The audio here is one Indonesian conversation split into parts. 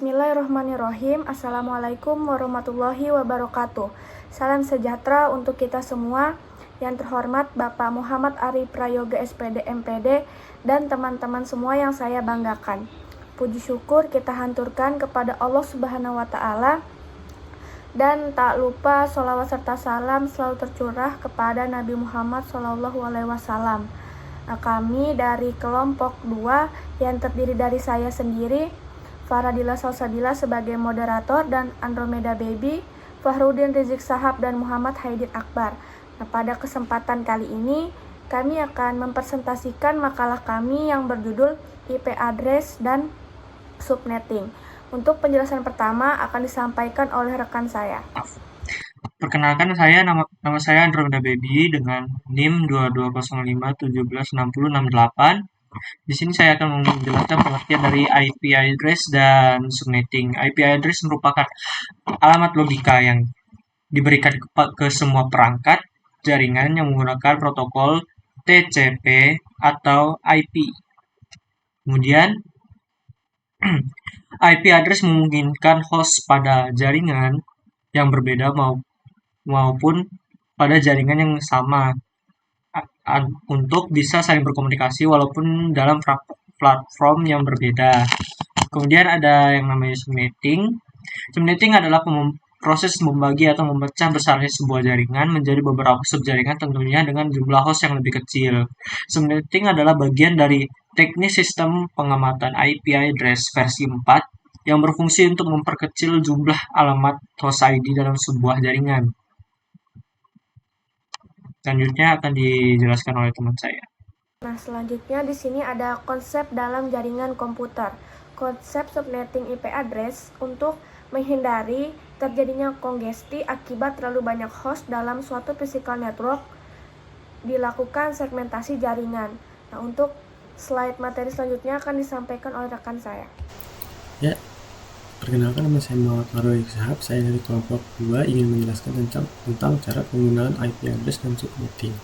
Bismillahirrahmanirrahim. Assalamualaikum warahmatullahi wabarakatuh. Salam sejahtera untuk kita semua. Yang terhormat Bapak Muhammad Ari Prayoga SPD MPD dan teman-teman semua yang saya banggakan. Puji syukur kita hanturkan kepada Allah Subhanahu wa Ta'ala, dan tak lupa sholawat serta salam selalu tercurah kepada Nabi Muhammad SAW. Kami dari kelompok 2 yang terdiri dari saya sendiri, Faradila Salsabila sebagai moderator, dan Andromeda Baby, Fahrudin Rizik Sahab, dan Muhammad Haidir Akbar. Nah, pada kesempatan kali ini kami akan mempresentasikan makalah kami yang berjudul IP address dan subnetting. Untuk penjelasan pertama akan disampaikan oleh rekan saya. Perkenalkan, nama saya Andromeda Baby dengan NIM 2205176068. Di sini saya akan menjelaskan pengertian dari IP address dan subnetting. IP address merupakan alamat logika yang diberikan ke semua perangkat jaringan yang menggunakan protokol TCP atau IP. Kemudian, IP address memungkinkan host pada jaringan yang berbeda maupun pada jaringan yang sama untuk bisa saling berkomunikasi walaupun dalam platform yang berbeda. Kemudian ada yang namanya subnetting. Subnetting adalah proses membagi atau memecah besarnya sebuah jaringan menjadi beberapa subjaringan, tentunya dengan jumlah host yang lebih kecil. Subnetting adalah bagian dari teknis sistem pengamatan IP address versi 4 yang berfungsi untuk memperkecil jumlah alamat host ID dalam sebuah jaringan. Selanjutnya akan dijelaskan oleh teman saya. Nah, selanjutnya di sini ada konsep dalam jaringan komputer. Konsep subnetting IP address untuk menghindari terjadinya kongesti akibat terlalu banyak host dalam suatu physical network, dilakukan segmentasi jaringan. Nah, untuk slide materi selanjutnya akan disampaikan oleh rekan saya. Ya, perkenalkan, nama saya Muhammad Ari Sahab. Saya dari kelompok 2 ingin menjelaskan tentang cara penggunaan IP address dan subnetting.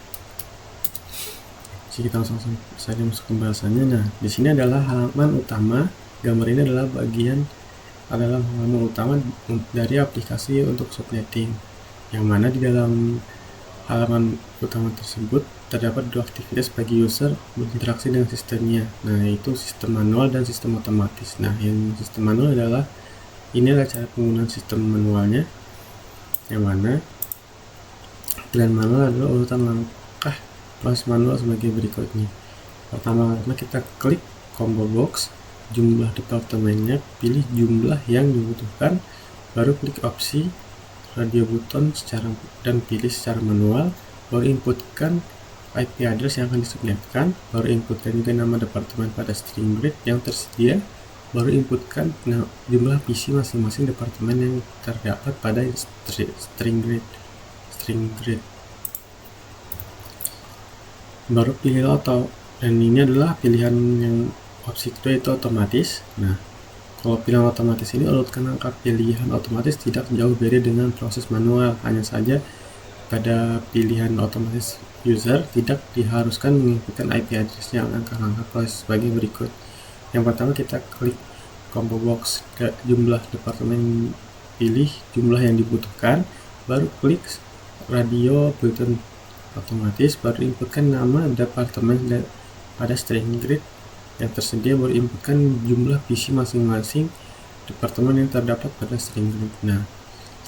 Jadi kita langsung saja masuk ke pembahasannya. Nah, di sini adalah halaman utama. Gambar ini adalah halaman utama dari aplikasi untuk subnetting, yang mana di dalam halaman utama tersebut terdapat dua aktivitas bagi user berinteraksi dengan sistemnya. Nah, itu sistem manual dan sistem otomatis. Nah, yang sistem manual adalah cara penggunaan sistem manualnya, yang mana pilihan manual adalah urutan langkah proses manual sebagai berikutnya. Pertama, kita klik combo box, jumlah departemennya, pilih jumlah yang dibutuhkan, baru klik opsi radio button dan pilih secara manual, baru inputkan IP address yang akan disubnetkan, baru inputkan juga nama departemen pada string grid yang tersedia, baru inputkan jumlah PC masing-masing departemen yang terdapat pada string grid. Baru pilih auto, dan ini adalah pilihan yang opsi kedua, itu otomatis. Nah, kalau pilihan otomatis ini urutkan angka pilihan otomatis tidak jauh beda dengan proses manual, hanya saja pada pilihan otomatis user tidak diharuskan menginputkan IP address yang langkah-langkah proses sebagai berikut. Yang pertama, kita klik combo box ke jumlah departemen, pilih jumlah yang dibutuhkan, baru klik radio button otomatis, baru inputkan nama departemen pada string grid yang tersedia, baru inputkan jumlah PC masing-masing departemen yang terdapat pada string grid. Nah,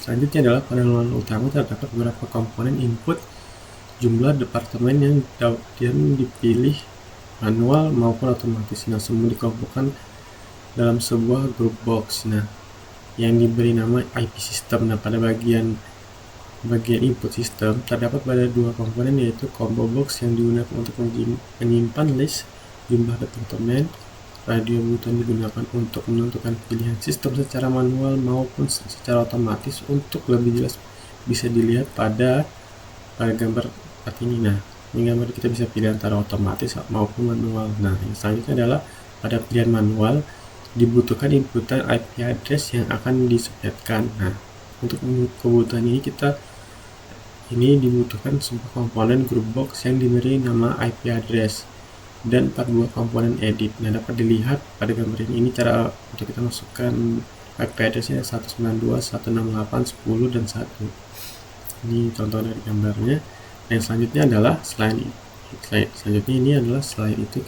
selanjutnya adalah pada halaman utama terdapat beberapa komponen input jumlah departemen yang dipilih manual maupun otomatis. Nah, semua dikumpulkan dalam sebuah group box. Nah, yang diberi nama IP system. Nah, pada bagian input sistem terdapat pada dua komponen, yaitu combo box yang digunakan untuk menyimpan list jumlah departemen, radio button digunakan untuk menentukan pilihan sistem secara manual maupun secara otomatis. Untuk lebih jelas bisa dilihat pada gambar seperti ini. Nah, ini gambar kita bisa pilih antara otomatis maupun manual. Nah, yang selanjutnya adalah pada pilihan manual dibutuhkan inputan IP address yang akan disubnetkan. Nah, untuk kebutuhan ini dibutuhkan sebuah komponen group box yang diberi nama IP address dan 4 buah komponen edit. Nah, dapat dilihat pada gambar ini cara untuk kita masukkan MAC address-nya 192, 168, 10, dan 1. Ini contoh dari gambarnya. Yang selanjutnya adalah selain itu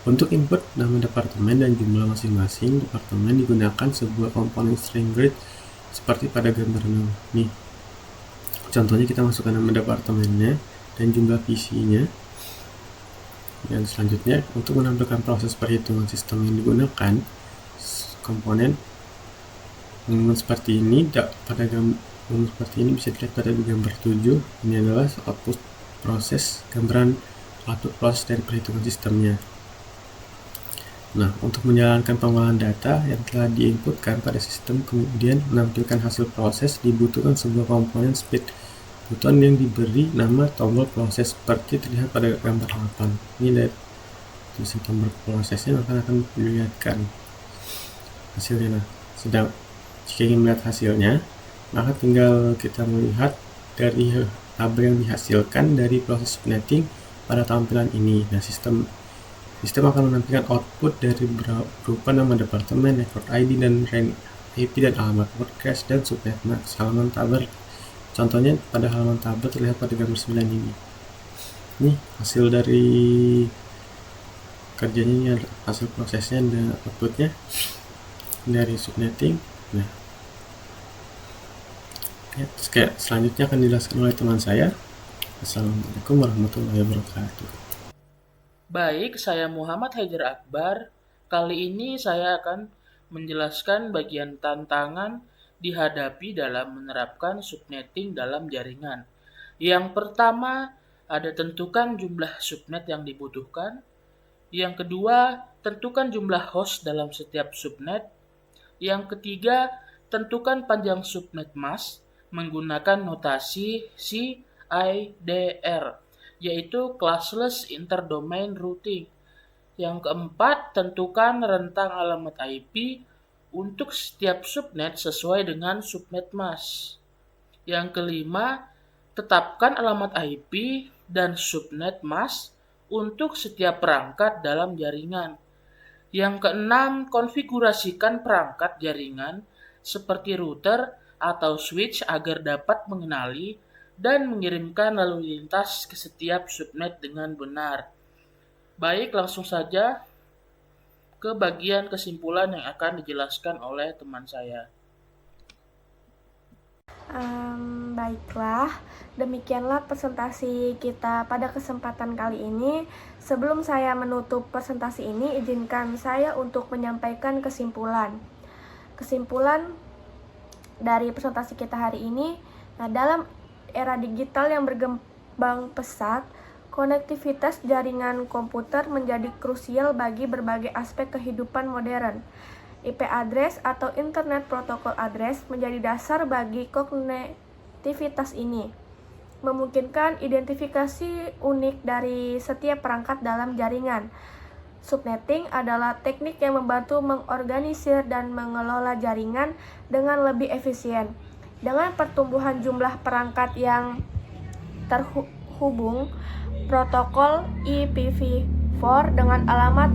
untuk input nama departemen dan jumlah masing-masing departemen digunakan sebuah komponen string grid seperti pada gambar nih. Contohnya kita masukkan nama departemennya dan jumlah PC-nya. Dan selanjutnya untuk menampilkan proses perhitungan sistem yang digunakan komponen seperti ini seperti ini bisa dilihat pada gambar 7. Ini adalah output proses proses dari perhitungan sistemnya. Nah, untuk menjalankan pengolahan data yang telah diinputkan pada sistem kemudian menampilkan hasil proses dibutuhkan sebuah komponen speed button yang diberi nama tombol proses seperti terlihat pada gambar 8. Ini dari tulisan tombol prosesnya akan dilihatkan hasilnya. Nah, jika ingin melihat hasilnya, maka tinggal kita melihat dari tabel yang dihasilkan dari proses subnetting pada tampilan ini. Nah, sistem akan menampilkan output dari berupa nama departemen, record ID, dan rank IP, dan alamat broadcast dan subnet max halaman tabel. Contohnya pada halaman tabel terlihat pada gambar 9 ini. Ini hasil dari kerjanya, ini adalah hasil prosesnya dan outputnya dari subnetting. Nah, selanjutnya akan dijelaskan oleh teman saya. Assalamualaikum warahmatullahi wabarakatuh. Baik, saya Muhammad Haidar Akbar. Kali ini saya akan menjelaskan bagian tantangan dihadapi dalam menerapkan subnetting dalam jaringan. Yang pertama, ada tentukan jumlah subnet yang dibutuhkan. Yang kedua, tentukan jumlah host dalam setiap subnet. Yang ketiga, tentukan panjang subnet mask menggunakan notasi CIDR, yaitu Classless Interdomain Routing. Yang keempat, tentukan rentang alamat IP untuk setiap subnet sesuai dengan subnet mask. Yang kelima, tetapkan alamat IP dan subnet mask untuk setiap perangkat dalam jaringan. Yang keenam, konfigurasikan perangkat jaringan seperti router atau switch agar dapat mengenali dan mengirimkan lalu lintas ke setiap subnet dengan benar. Baik, langsung saja ke bagian kesimpulan yang akan dijelaskan oleh teman saya. Baiklah, demikianlah presentasi kita pada kesempatan kali ini. Sebelum saya menutup presentasi ini, izinkan saya untuk menyampaikan kesimpulan. Kesimpulan dari presentasi kita hari ini, dalam era digital yang berkembang pesat, konektivitas jaringan komputer menjadi krusial bagi berbagai aspek kehidupan modern. IP address atau Internet Protocol Address menjadi dasar bagi konektivitas ini, memungkinkan identifikasi unik dari setiap perangkat dalam jaringan. Subnetting adalah teknik yang membantu mengorganisir dan mengelola jaringan dengan lebih efisien. Dengan pertumbuhan jumlah perangkat yang terhubung, protokol IPv4 dengan alamat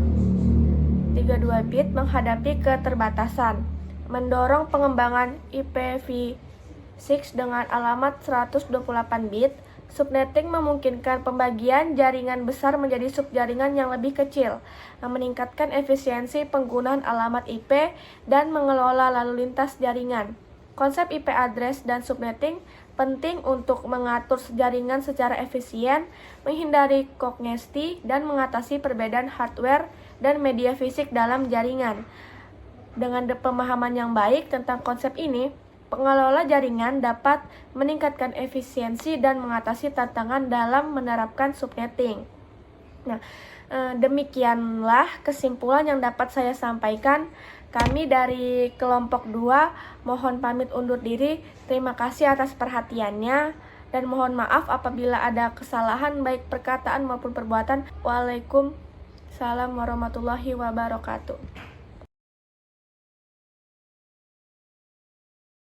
32 bit menghadapi keterbatasan, mendorong pengembangan IPv6 dengan alamat 128 bit. Subnetting memungkinkan pembagian jaringan besar menjadi subjaringan yang lebih kecil, meningkatkan efisiensi penggunaan alamat IP dan mengelola lalu lintas jaringan. Konsep IP address dan subnetting penting untuk mengatur jaringan secara efisien, menghindari kongesti, dan mengatasi perbedaan hardware dan media fisik dalam jaringan. Dengan pemahaman yang baik tentang konsep ini, pengelola jaringan dapat meningkatkan efisiensi dan mengatasi tantangan dalam menerapkan subnetting. Nah, demikianlah kesimpulan yang dapat saya sampaikan. Kami dari kelompok 2 mohon pamit undur diri. Terima kasih atas perhatiannya dan mohon maaf apabila ada kesalahan baik perkataan maupun perbuatan. Waalaikumsalam warahmatullahi wabarakatuh.